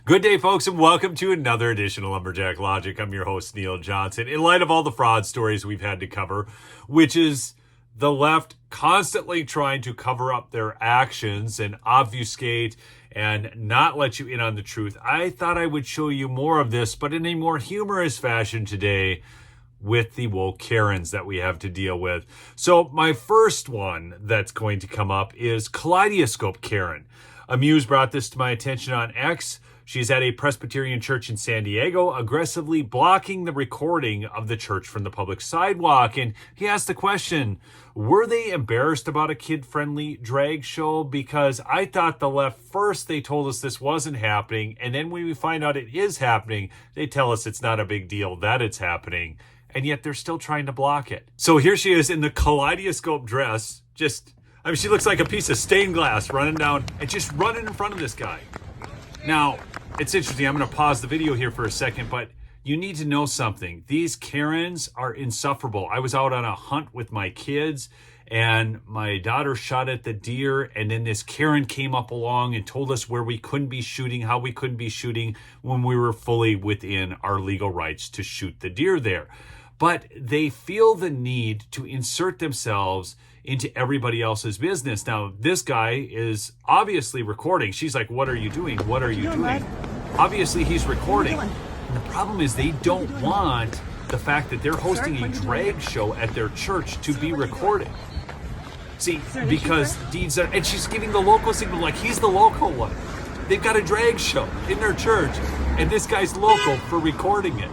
Good day, folks, and welcome to another edition of Lumberjack Logic. I'm your host, Neil Johnson. In light of all the fraud stories we've had to cover, which is the left constantly trying to cover up their actions and obfuscate and not let you in on the truth, I thought I would show you more of this, but in a more humorous fashion today with the woke Karens that we have to deal with. So my first one that's going to come up is Kaleidoscope Karen. Amuse brought this to my attention on X. She's at a Presbyterian church in San Diego, aggressively blocking the recording of the church from the public sidewalk. And he asked the question, were they embarrassed about a kid-friendly drag show? Because I thought the left, first they told us this wasn't happening, and then when we find out it is happening, they tell us it's not a big deal that it's happening, and yet they're still trying to block it. So here she is in the kaleidoscope dress, she looks like a piece of stained glass running down and just running in front of this guy. Now, it's interesting. I'm going to pause the video here for a second, but you need to know something. These Karens are insufferable. I was out on a hunt with my kids, and my daughter shot at the deer, and then this Karen came up along and told us where we couldn't be shooting, how we couldn't be shooting when we were fully within our legal rights to shoot the deer there. But they feel the need to insert themselves into everybody else's business. Now, this guy is obviously recording. She's like, what are you doing? What are you doing? Obviously, he's recording. And the problem is they don't want the fact that they're hosting a drag show at their church to be recorded. See, because Dean's there, and she's giving the local signal like he's the local one. They've got a drag show in their church, and this guy's local for recording it.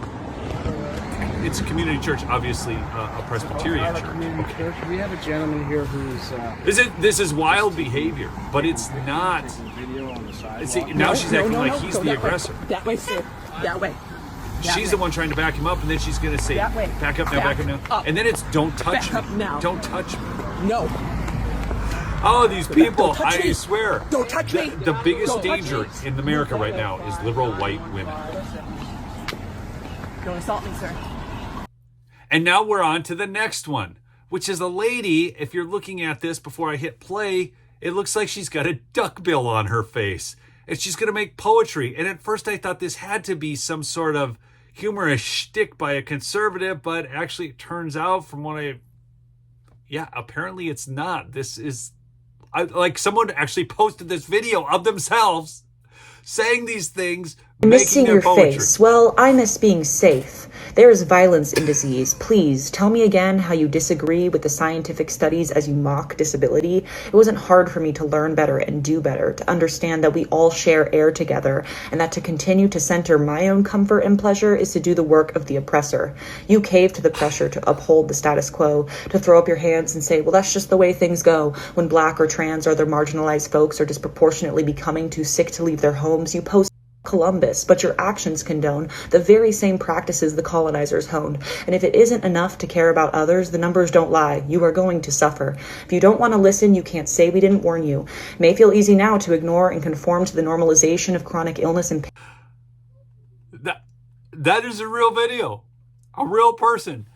It's a community church, obviously a Presbyterian church. We have a gentleman here who's... This is wild behavior, but it's not... See, now she's acting like he's the aggressor. That way, sir. That way. She's the one trying to back him up, and then she's going to say, back up now, back up now. And then it's, don't touch me. Don't touch me. No. Oh, these people, I swear. Don't touch me. The biggest danger in America right now is liberal white women. Don't assault me, sir. And now we're on to the next one, which is a lady. If you're looking at this before I hit play, it looks like she's got a duckbill on her face. And she's going to make poetry. And at first I thought this had to be some sort of humorous shtick by a conservative, but actually it turns out from what apparently it's not. This is, like someone actually posted this video of themselves saying these things, missing making their your poetry. face. Well, I miss being safe. There is violence in disease. Please tell me again how you disagree with the scientific studies as you mock disability. It wasn't hard for me to learn better and do better, to understand that we all share air together, and that to continue to center my own comfort and pleasure is to do the work of the oppressor. You cave to the pressure to uphold the status quo, to throw up your hands and say, well, that's just the way things go. When Black or trans or other marginalized folks are disproportionately becoming too sick to leave their homes, you post Columbus, but your actions condone the very same practices the colonizers honed. And if it isn't enough to care about others, the numbers don't lie. You are going to suffer. If you don't want to listen, you can't say we didn't warn you. It may feel easy now to ignore and conform to the normalization of chronic illness and pain. That is a real video. A real person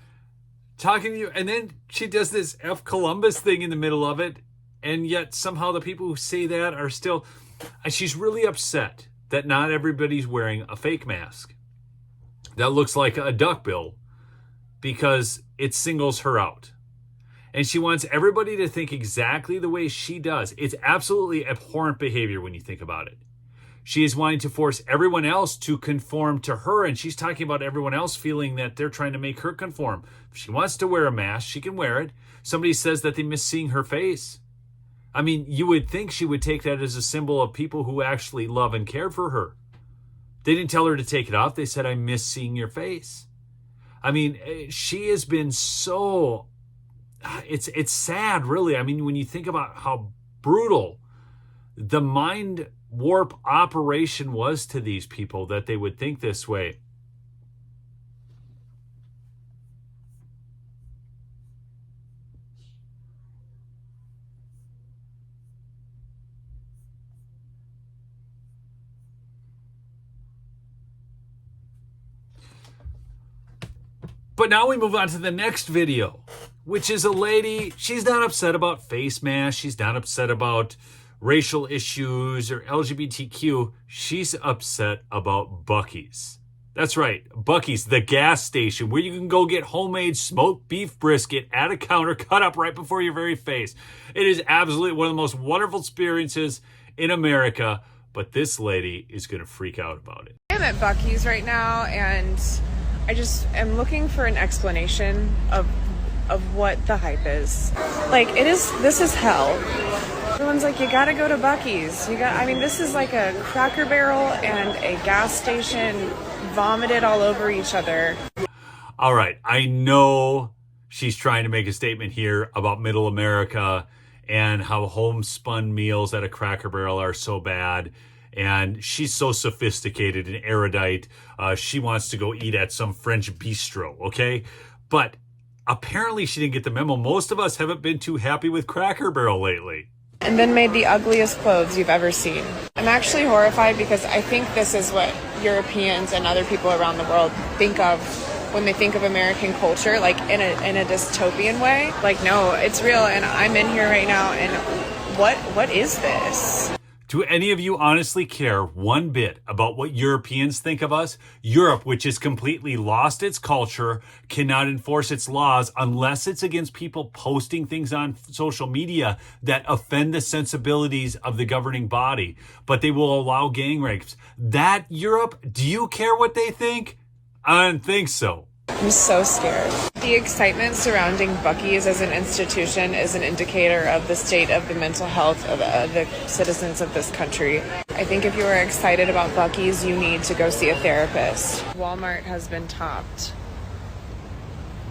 talking to you. And then she does this F Columbus thing in the middle of it. And yet somehow the people who say that are still... She's really upset that not everybody's wearing a fake mask that looks like a duckbill because it singles her out. And she wants everybody to think exactly the way she does. It's absolutely abhorrent behavior when you think about it. She is wanting to force everyone else to conform to her, and she's talking about everyone else feeling that they're trying to make her conform. If she wants to wear a mask, she can wear it. Somebody says that they miss seeing her face. I mean, you would think she would take that as a symbol of people who actually love and care for her. They didn't tell her to take it off. They said, I miss seeing your face. I mean, she has been so... It's sad, really. I mean, when you think about how brutal the mind warp operation was to these people that they would think this way. But now we move on to the next video, which is a lady. She's not upset about face masks. She's not upset about racial issues or LGBTQ. She's upset about Buc-ee's. That's right, Buc-ee's, the gas station where you can go get homemade smoked beef brisket at a counter cut up right before your very face. It is absolutely one of the most wonderful experiences in America, but this lady is going to freak out about it. I'm at Buc-ee's right now, and I just am looking for an explanation of what the hype is. Like, this is hell. Everyone's like, you gotta go to Buc-ee's. This is like a Cracker Barrel and a gas station vomited all over each other. All right, I know she's trying to make a statement here about middle America and how homespun meals at a Cracker Barrel are so bad. And she's so sophisticated and erudite. She wants to go eat at some French bistro, okay? But apparently she didn't get the memo. Most of us haven't been too happy with Cracker Barrel lately. And then made the ugliest clothes you've ever seen. I'm actually horrified because I think this is what Europeans and other people around the world think of when they think of American culture, like in a dystopian way. Like, no, it's real, and I'm in here right now, and what is this? Do any of you honestly care one bit about what Europeans think of us? Europe, which has completely lost its culture, cannot enforce its laws unless it's against people posting things on social media that offend the sensibilities of the governing body. But they will allow gang rapes. That Europe, do you care what they think? I don't think so. I'm so scared. The excitement surrounding Buc-ee's as an institution is an indicator of the state of the mental health of the citizens of this country. I think if you are excited about Buc-ee's, you need to go see a therapist. Walmart has been topped.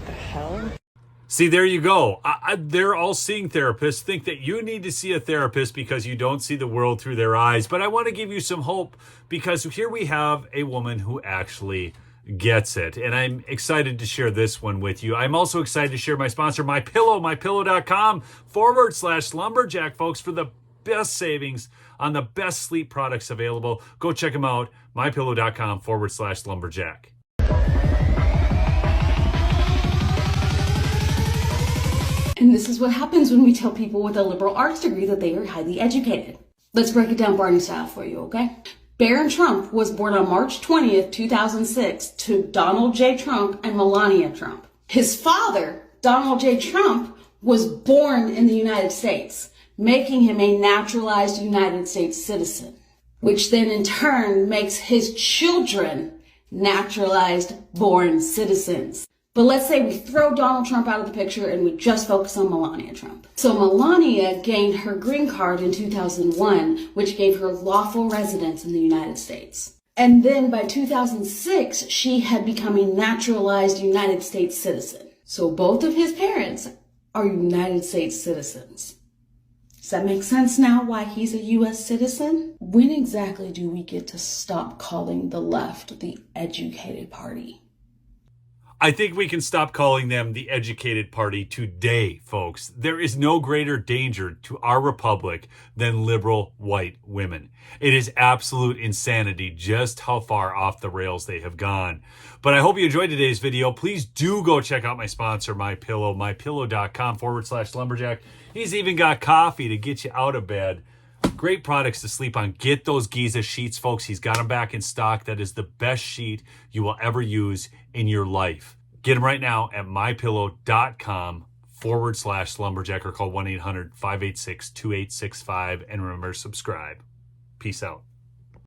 The hell? See, there you go. They're all seeing therapists, think that you need to see a therapist because you don't see the world through their eyes. But I want to give you some hope because here we have a woman who actually gets it. And I'm excited to share this one with you. I'm also excited to share my sponsor, MyPillow, mypillow.com/lumberjack, folks, for the best savings on the best sleep products available. Go check them out, mypillow.com/lumberjack. And this is what happens when we tell people with a liberal arts degree that they are highly educated. Let's break it down Barney style for you, okay? Barron Trump was born on March 20th, 2006 to Donald J. Trump and Melania Trump. His father, Donald J. Trump, was born in the United States, making him a naturalized United States citizen, which then in turn makes his children naturalized born citizens. But let's say we throw Donald Trump out of the picture and we just focus on Melania Trump. So Melania gained her green card in 2001, which gave her lawful residence in the United States. And then by 2006, she had become a naturalized United States citizen. So both of his parents are United States citizens. Does that make sense now why he's a U.S. citizen? When exactly do we get to stop calling the left the educated party? I think we can stop calling them the educated party today, folks. There is no greater danger to our republic than liberal white women. It is absolute insanity just how far off the rails they have gone. But I hope you enjoyed today's video. Please do go check out my sponsor, MyPillow, mypillow.com/lumberjack. He's even got coffee to get you out of bed. Great products to sleep on. Get those Giza sheets, folks. He's got them back in stock. That is the best sheet you will ever use in your life. Get them right now at mypillow.com/lumberjack or call 1-800-586-2865. And remember, subscribe. Peace out.